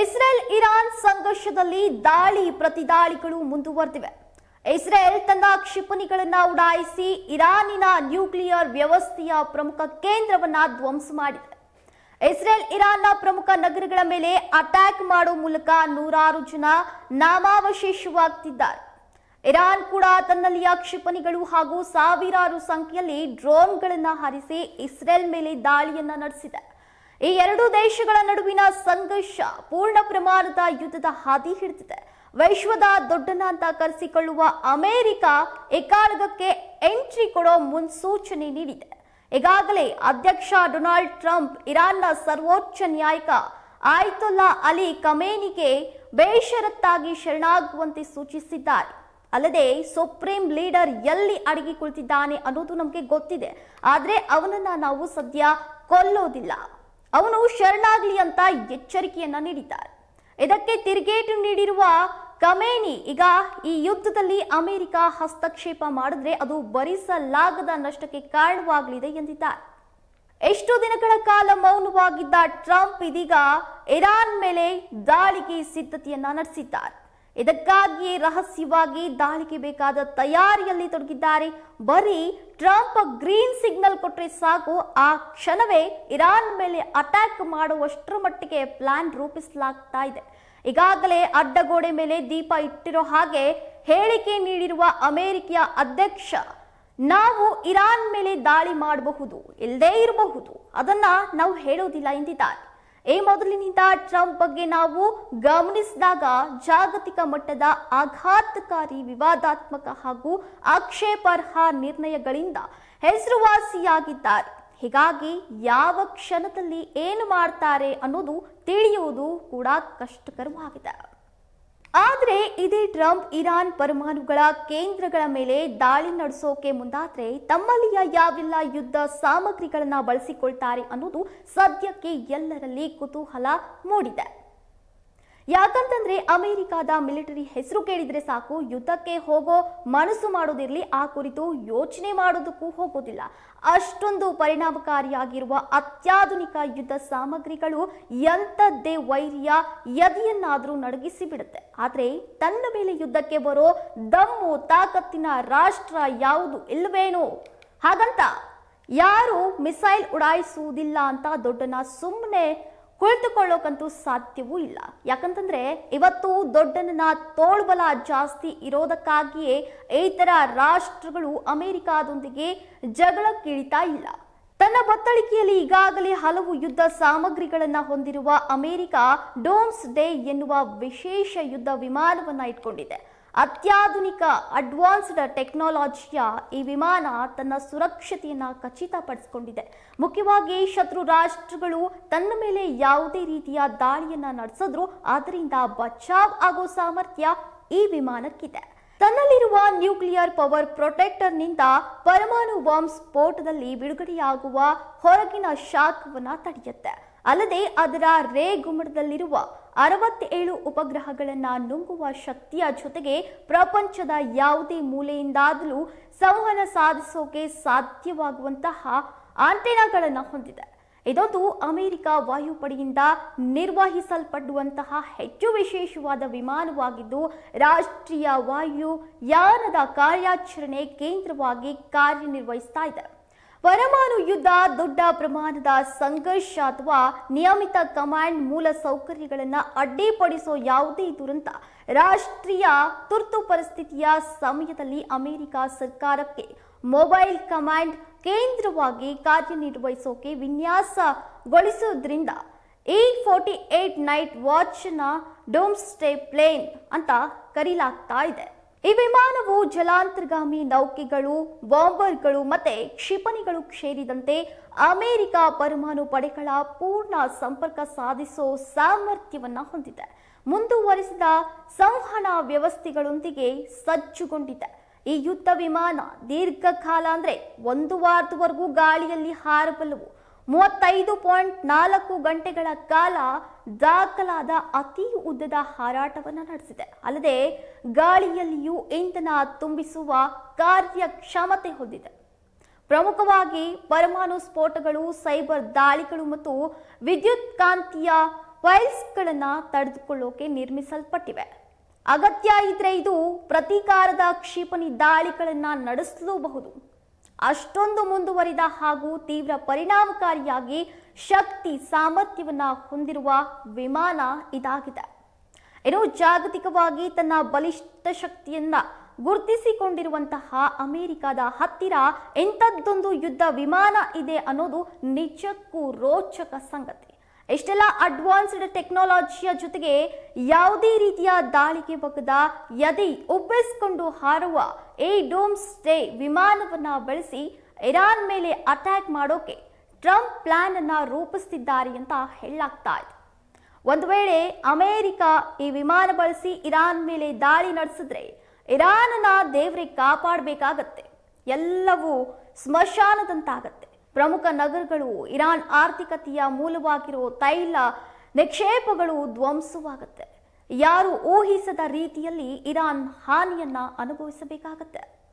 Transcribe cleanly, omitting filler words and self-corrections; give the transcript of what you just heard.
Israel Iran ಸಂಘರ್ಷದಲ್ಲಿ ದಾಳಿ ಪ್ರತಿದಾಳಿಗಳು ಮುಂದುವರೆದಿವೆ. Israel ತನ್ನ ಕ್ಷಿಪಣಿಗಳನ್ನು ಉಡಾಯಿಸಿ ಇರಾನಿನ nuclear ವ್ಯವಸ್ಥೆಯ ಪ್ರಮುಖ ಕೇಂದ್ರವನ್ನ ಧ್ವಂಸ ಮಾಡಿದೆ. ಇಸ್ರೇಲ್ ಇರಾನ್ನ ಪ್ರಮುಖ ನಗರಗಳ ಮೇಲೆ ಅಟ್ಯಾಕ್ ಮಾಡುವ ಮೂಲಕ ನೂರಾರು ಜನ ನಾಮಾವಶೇಷವಾಗುತ್ತಿದ್ದಾರೆ. ಇರಾನ್ ಕೂಡ ತನ್ನಲ್ಲಿಯ ಕ್ಷಿಪಣಿಗಳು ಹಾಗೂ ಸಾವಿರಾರು ಸಂಖ್ಯೆಯಲ್ಲಿ ಡ್ರೋನ್ಗಳನ್ನು ಹಾರಿಸಿ ಇಸ್ರೇಲ್ ಮೇಲೆ ದಾಳಿಯನ್ನ ನಡೆಸಿದೆ. ಈ ಎರಡು ದೇಶಗಳ ನಡುವಿನ ಸಂಘರ್ಷ ಪೂರ್ಣ ಪ್ರಮಾಣದ ಯುದ್ಧದ ಹಾದಿ ಹಿಡಿದಿದೆ. ವಿಶ್ವದ ದೊಡ್ಡನ ಅಂತ ಕರೆಸಿಕೊಳ್ಳುವ ಅಮೆರಿಕ ಈ ಕಾಳಗಕ್ಕೆ ಎಂಟ್ರಿ ಕೊಡೋ ಮುನ್ಸೂಚನೆ ನೀಡಿದೆ. ಈಗಾಗಲೇ ಅಧ್ಯಕ್ಷ ಡೊನಾಲ್ಡ್ ಟ್ರಂಪ್ ಇರಾನ್ನ ಸರ್ವೋಚ್ಚ ನ್ಯಾಯಿಕ ಆಯತೊಲ್ಲಾ ಅಲಿ ಖಮೇನಿಗೆ ಬೇಷರತ್ತಾಗಿ ಶರಣಾಗುವಂತೆ ಸೂಚಿಸಿದ್ದಾರೆ. ಅಲ್ಲದೆ ಸುಪ್ರೀಂ ಲೀಡರ್ ಎಲ್ಲಿ ಅಡಗಿ ಕುಳಿತಿದ್ದಾನೆ ಅನ್ನೋದು ನಮಗೆ ಗೊತ್ತಿದೆ, ಆದ್ರೆ ಅವನನ್ನ ನಾವು ಸದ್ಯ ಕೊಲ್ಲೋದಿಲ್ಲ, ಅವನು ಶರಣಾಗ್ಲಿ ಅಂತ ಎಚ್ಚರಿಕೆಯನ್ನ ನೀಡಿದ್ದಾರೆ. ಇದಕ್ಕೆ ತಿರುಗೇಟು ನೀಡಿರುವ ಖಮೇನಿ ಈಗ ಈ ಯುದ್ಧದಲ್ಲಿ ಅಮೆರಿಕ ಹಸ್ತಕ್ಷೇಪ ಮಾಡಿದ್ರೆ ಅದು ಭರಿಸಲಾಗದ ನಷ್ಟಕ್ಕೆ ಕಾರಣವಾಗಲಿದೆ ಎಂದಿದ್ದಾರೆ. ಎಷ್ಟು ದಿನಗಳ ಕಾಲ ಮೌನವಾಗಿದ್ದ ಟ್ರಂಪ್ ಇದೀಗ ಇರಾನ್ ಮೇಲೆ ದಾಳಿಗೆ ಸಿದ್ಧತೆಯನ್ನ ನಡೆಸಿದ್ದಾರೆ. ಇದಕ್ಕಾಗಿಯೇ ರಹಸ್ಯವಾಗಿ ದಾಳಿಗೆ ಬೇಕಾದ ತಯಾರಿಯಲ್ಲಿ ತೊಡಗಿದ್ದಾರೆ. ಬರೀ ಟ್ರಂಪ್ ಗ್ರೀನ್ ಸಿಗ್ನಲ್ ಕೊಟ್ಟರೆ ಸಾಕು, ಆ ಕ್ಷಣವೇ ಇರಾನ್ ಮೇಲೆ ಅಟ್ಯಾಕ್ ಮಾಡುವಷ್ಟರ ಮಟ್ಟಿಗೆ ಪ್ಲಾನ್ ರೂಪಿಸಲಾಗ್ತಾ ಇದೆ. ಈಗಾಗಲೇ ಅಡ್ಡಗೋಡೆ ಮೇಲೆ ದೀಪ ಇಟ್ಟಿರೋ ಹಾಗೆ ಹೇಳಿಕೆ ನೀಡಿರುವ ಅಮೆರಿಕೆಯ ಅಧ್ಯಕ್ಷ, ನಾವು ಇರಾನ್ ಮೇಲೆ ದಾಳಿ ಮಾಡಬಹುದು, ಇಲ್ಲದೇ ಇರಬಹುದು, ಅದನ್ನ ನಾವು ಹೇಳೋದಿಲ್ಲ ಎಂದಿದ್ದಾರೆ. ಈ ಮೊದಲಿನಿಂದ ಟ್ರಂಪ್ ಬಗ್ಗೆ ನಾವು ಗಮನಿಸಿದಾಗ ಜಾಗತಿಕ ಮಟ್ಟದ ಆಘಾತಕಾರಿ, ವಿವಾದಾತ್ಮಕ ಹಾಗೂ ಆಕ್ಷೇಪಾರ್ಹ ನಿರ್ಣಯಗಳಿಂದ ಹೆಸರುವಾಸಿಯಾಗಿದ್ದಾರೆ. ಹೀಗಾಗಿ ಯಾವ ಕ್ಷಣದಲ್ಲಿ ಏನು ಮಾಡ್ತಾರೆ ಅನ್ನೋದು ತಿಳಿಯುವುದು ಕೂಡ ಕಷ್ಟಕರವಾಗಿದೆ. ಆದರೆ ಇದೇ ಟ್ರಂಪ್ ಇರಾನ್ ಪರಮಾಣುಗಳ ಕೇಂದ್ರಗಳ ಮೇಲೆ ದಾಳಿ ನಡೆಸೋಕೆ ಮುಂದಾದ್ರೆ ತಮ್ಮಲ್ಲಿಯ ಯಾವೆಲ್ಲ ಯುದ್ಧ ಸಾಮಗ್ರಿಗಳನ್ನ ಬಳಸಿಕೊಳ್ತಾರೆ ಅನ್ನೋದು ಸದ್ಯಕ್ಕೆ ಎಲ್ಲರಲ್ಲಿ ಕುತೂಹಲ ಮೂಡಿದೆ. ಯಾಕಂತಂದ್ರೆ ಅಮೆರಿಕದ ಮಿಲಿಟರಿ ಹೆಸರು ಕೇಳಿದ್ರೆ ಸಾಕು, ಯುದ್ಧಕ್ಕೆ ಹೋಗೋ ಮನಸ್ಸು ಮಾಡೋದಿರ್ಲಿ, ಆ ಕುರಿತು ಯೋಚನೆ ಮಾಡೋದಕ್ಕೂ ಹೋಗೋದಿಲ್ಲ. ಅಷ್ಟೊಂದು ಪರಿಣಾಮಕಾರಿಯಾಗಿರುವ ಅತ್ಯಾಧುನಿಕ ಯುದ್ಧ ಸಾಮಗ್ರಿಗಳು ಎಂಥದ್ದೇ ವೈರಿಯ ಎದೆಯನ್ನಾದರೂ ನಡಗಿಸಿ ಬಿಡುತ್ತೆ. ಆದ್ರೆ ತನ್ನ ಮೇಲೆ ಯುದ್ಧಕ್ಕೆ ಬರೋ ದಮ್ಮು ತಾಕತ್ತಿನ ರಾಷ್ಟ್ರ ಯಾವುದು ಇಲ್ವೇನೋ, ಹಾಗಂತ ಯಾರು ಮಿಸೈಲ್ ಉಡಾಯಿಸುವುದಿಲ್ಲ ಅಂತ ದೊಡ್ಡನ ಸುಮ್ಮನೆ ಕುಳಿತುಕೊಳ್ಳೋಕಂತೂ ಸಾಧ್ಯವೂ ಇಲ್ಲ. ಯಾಕಂತಂದ್ರೆ ಇವತ್ತು ದೊಡ್ಡನ ತೋಳ್ಬಲ ಜಾಸ್ತಿ ಇರೋದಕ್ಕಾಗಿಯೇ ಇತರ ರಾಷ್ಟ್ರಗಳು ಅಮೆರಿಕಾದೊಂದಿಗೆ ಜಗಳಕ್ಕಿಳಿತಾ ಇಲ್ಲ. ತನ್ನ ಬತ್ತಳಿಕೆಯಲ್ಲಿ ಈಗಾಗಲೇ ಹಲವು ಯುದ್ಧ ಸಾಮಗ್ರಿಗಳನ್ನ ಹೊಂದಿರುವ ಅಮೆರಿಕ ಡೋಮ್ಸ್ ಡೇ ಎನ್ನುವ ವಿಶೇಷ ಯುದ್ಧ ವಿಮಾನವನ್ನ ಇಟ್ಕೊಂಡಿದೆ. ಅತ್ಯಾಧುನಿಕ ಅಡ್ವಾನ್ಸ್ಡ್ ಟೆಕ್ನಾಲಜಿಯ ಈ ವಿಮಾನ ತನ್ನ ಸುರಕ್ಷತೆಯನ್ನ ಖಚಿತಪಡಿಸಿಕೊಂಡಿದೆ. ಮುಖ್ಯವಾಗಿ ಶತ್ರು ರಾಷ್ಟ್ರಗಳು ತನ್ನ ಮೇಲೆ ಯಾವುದೇ ರೀತಿಯ ದಾಳಿಯನ್ನ ನಡೆಸಿದ್ರು ಅದರಿಂದ ಬಚಾವ್ ಆಗೋ ಸಾಮರ್ಥ್ಯ ಈ ವಿಮಾನಕ್ಕಿದೆ. ತನ್ನಲ್ಲಿರುವ ನ್ಯೂಕ್ಲಿಯರ್ ಪವರ್ ಪ್ರೊಟೆಕ್ಟರ್ನಿಂದ ಪರಮಾಣು ಬಾಂಬ್ ಸ್ಫೋಟದಲ್ಲಿ ಬಿಡುಗಡೆಯಾಗುವ ಹೊರಗಿನ ಶಾಖವನ್ನ ತಡೆಯುತ್ತೆ. ಅಲ್ಲದೆ ಅದರ ರೇ ಗುಮ್ಮಟದಲ್ಲಿರುವ 67 ಉಪಗ್ರಹಗಳನ್ನ ನುಂಗುವ ಶಕ್ತಿಯ ಜೊತೆಗೆ ಪ್ರಪಂಚದ ಯಾವುದೇ ಮೂಲೆಯಿಂದಾದರೂ ಸಂವಹನ ಸಾಧಿಸೋಕೆ ಸಾಧ್ಯವಾಗುವಂತಹ ಆಂಟೆನಾಗಳನ್ನ ಹೊಂದಿದೆ. ಇದೊಂದು ಅಮೆರಿಕ ವಾಯುಪಡೆಯಿಂದ ನಿರ್ವಹಿಸಲ್ಪಡುವಂತಹ ಹೆಚ್ಚು ವಿಶೇಷವಾದ ವಿಮಾನವಾಗಿದ್ದು ರಾಷ್ಟ್ರೀಯ ವಾಯುಯಾನದ ಕಾರ್ಯಾಚರಣೆ ಕೇಂದ್ರವಾಗಿ ಕಾರ್ಯನಿರ್ವಹಿಸ್ತಾ ಇದೆ. ಪರಮಾಣು ಯುದ್ಧ ದೊಡ್ಡ ಪ್ರಮಾಣದ ಸಂಘರ್ಷ ಅಥವಾ ನಿಯಮಿತ ಕಮಾಂಡ್ ಮೂಲ ಸೌಕರ್ಯಗಳನ್ನು ಅಡ್ಡಿಪಡಿಸೋ ಯಾವುದೇ ದುರಂತ ರಾಷ್ಟ್ರೀಯ ತುರ್ತು ಪರಿಸ್ಥಿತಿಯ ಸಮಯದಲ್ಲಿ ಅಮೆರಿಕ ಸರ್ಕಾರಕ್ಕೆ ಮೊಬೈಲ್ ಕಮಾಂಡ್ ಕೇಂದ್ರವಾಗಿ ಕಾರ್ಯನಿರ್ವಹಿಸೋಕೆ ವಿನ್ಯಾಸಗೊಳಿಸುವುದರಿಂದ E-48 ನೈಟ್ ವಾಚ್ ನ ಡೋಮ್ಸ್ಡೇ ಪ್ಲೇನ್ ಅಂತ ಕರೆಯಲಾಗ್ತಾ ಇದೆ. ಈ ವಿಮಾನವು ಜಲಾಂತರ್ಗಾಮಿ ನೌಕೆಗಳು, ಬಾಂಬರ್ಗಳು ಮತ್ತೆ ಕ್ಷಿಪಣಿಗಳು ಸೇರಿದಂತೆ ಅಮೆರಿಕ ಪರಮಾಣು ಪಡೆಗಳ ಪೂರ್ಣ ಸಂಪರ್ಕ ಸಾಧಿಸೋ ಸಾಮರ್ಥ್ಯವನ್ನ ಹೊಂದಿದೆ. ಮುಂದುವರಿಸಿದ ಸಂವಹನ ವ್ಯವಸ್ಥೆಗಳೊಂದಿಗೆ ಸಜ್ಜುಗೊಂಡಿದೆ. ಈ ಯುದ್ಧ ವಿಮಾನ ದೀರ್ಘಕಾಲ ಅಂದ್ರೆ 1 ವಾರದವರೆಗೂ ಗಾಳಿಯಲ್ಲಿ ಹಾರಬಲ್ಲವು. 35.4 ಗಂಟೆಗಳ ಕಾಲ ದಾಖಲಾದ ಅತಿ ಉದ್ದದ ಹಾರಾಟವನ್ನು ನಡೆಸಿದೆ. ಅಲ್ಲದೆ ಗಾಳಿಯಲ್ಲಿಯೂ ಇಂಧನ ತುಂಬಿಸುವ ಕಾರ್ಯಕ್ಷಮತೆ ಹೊಂದಿದೆ. ಪ್ರಮುಖವಾಗಿ ಪರಮಾಣು ಸ್ಫೋಟಗಳು, ಸೈಬರ್ ದಾಳಿಗಳು ಮತ್ತು ವಿದ್ಯುತ್ ಕಾಂತೀಯ ಫೈಲ್ಸ್ಗಳನ್ನ ತಡೆದುಕೊಳ್ಳೋಕೆ ನಿರ್ಮಿಸಲ್ಪಟ್ಟಿವೆ. ಅಗತ್ಯ ಇದ್ರೆ ಇದು ಪ್ರತೀಕಾರದ ಕ್ಷಿಪಣಿ ದಾಳಿಗಳನ್ನ ನಡೆಸಲೂಬಹುದು. ಅಷ್ಟೊಂದು ಮುಂದುವರಿದ ಹಾಗೂ ತೀವ್ರ ಪರಿಣಾಮಕಾರಿಯಾಗಿ ಶಕ್ತಿ ಸಾಮರ್ಥ್ಯವನ್ನ ಹೊಂದಿರುವ ವಿಮಾನ ಇದಾಗಿದೆ. ಇನ್ನು ಜಾಗತಿಕವಾಗಿ ತನ್ನ ಬಲಿಷ್ಠ ಶಕ್ತಿಯನ್ನ ಗುರುತಿಸಿಕೊಂಡಿರುವಂತಹ ಅಮೆರಿಕದ ಹತ್ತಿರ ಇಂಥದ್ದೊಂದು ಯುದ್ಧ ವಿಮಾನ ಇದೆ ಅನ್ನೋದು ನಿಜಕ್ಕೂ ರೋಚಕ ಸಂಗತಿ. ಇಷ್ಟೆಲ್ಲ ಅಡ್ವಾನ್ಸ್ಡ್ ಟೆಕ್ನಾಲಜಿಯ ಜೊತೆಗೆ ಯಾವುದೇ ರೀತಿಯ ದಾಳಿಗೆ ಬಗ್ಗದ ಎದೆ ಉಬ್ಬಿಸಿಕೊಂಡು ಹಾರುವ ಈ ಡೂಮ್ಸ್ಡೇ ವಿಮಾನವನ್ನ ಬಳಸಿ ಇರಾನ್ ಮೇಲೆ ಅಟ್ಯಾಕ್ ಮಾಡೋಕೆ ಟ್ರಂಪ್ ಪ್ಲಾನ್ ಅನ್ನ ರೂಪಿಸುತ್ತಿದ್ದಾರೆ ಅಂತ ಹೇಳಲಾಗ್ತಾ ಇದೆ. ಒಂದು ವೇಳೆ ಅಮೆರಿಕ ಈ ವಿಮಾನ ಬಳಸಿ ಇರಾನ್ ಮೇಲೆ ದಾಳಿ ನಡೆಸಿದ್ರೆ ಇರಾನ್ನ ದೇವರೇ ಕಾಪಾಡಬೇಕಾಗತ್ತೆ. ಎಲ್ಲವೂ ಸ್ಮಶಾನದಂತಾಗತ್ತೆ. ಪ್ರಮುಖ ನಗರಗಳು, ಇರಾನ್ ಆರ್ಥಿಕತೆಯ ಮೂಲವಾಗಿರೋ ತೈಲ ನಿಕ್ಷೇಪಗಳು ಧ್ವಂಸವಾಗುತ್ತೆ. ಯಾರು ಊಹಿಸದ ರೀತಿಯಲ್ಲಿ ಇರಾನ್ ಹಾನಿಯನ್ನ ಅನುಭವಿಸಬೇಕಾಗತ್ತೆ.